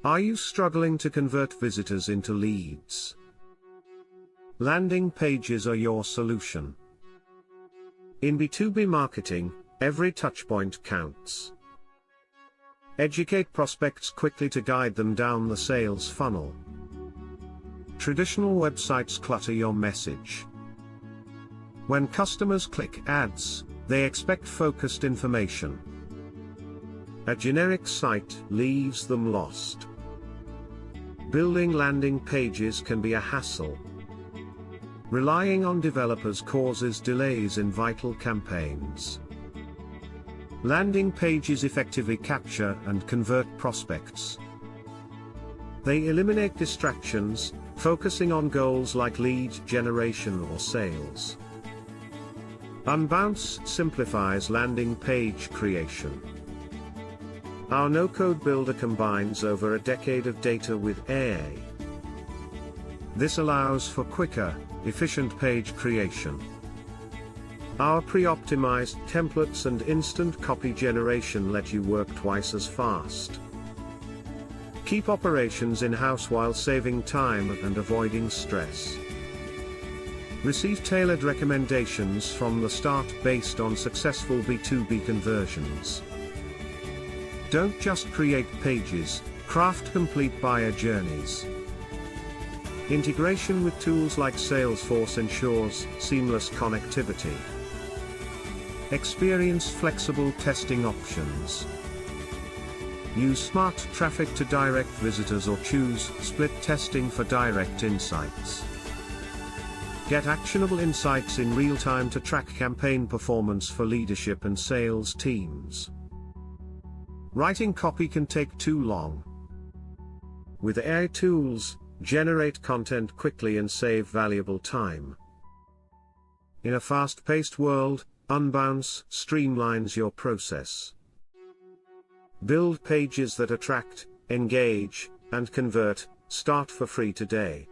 Are you struggling to convert visitors into leads? Landing pages are your solution. In B2B marketing, every touchpoint counts. Educate prospects quickly to guide them down the sales funnel. Traditional websites clutter your message. When customers click ads, they expect focused information. A generic site leaves them lost. Building landing pages can be a hassle. Relying on developers causes delays in vital campaigns. Landing pages effectively capture and convert prospects. They eliminate distractions, focusing on goals like lead generation or sales. Unbounce simplifies landing page creation. Our no-code builder combines over a decade of data with AI. This allows for quicker, efficient page creation. Our pre-optimized templates and instant copy generation let you work twice as fast. Keep operations in-house while saving time and avoiding stress. Receive tailored recommendations from the start based on successful B2B conversions. Don't just create pages, craft complete buyer journeys. Integration with tools like Salesforce ensures seamless connectivity. Experience flexible testing options. Use smart traffic to direct visitors or choose split testing for direct insights. Get actionable insights in real time to track campaign performance for leadership and sales teams. Writing copy can take too long. With AI tools, generate content quickly and save valuable time. In a fast-paced world, Unbounce streamlines your process. Build pages that attract, engage, and convert. Start for free today.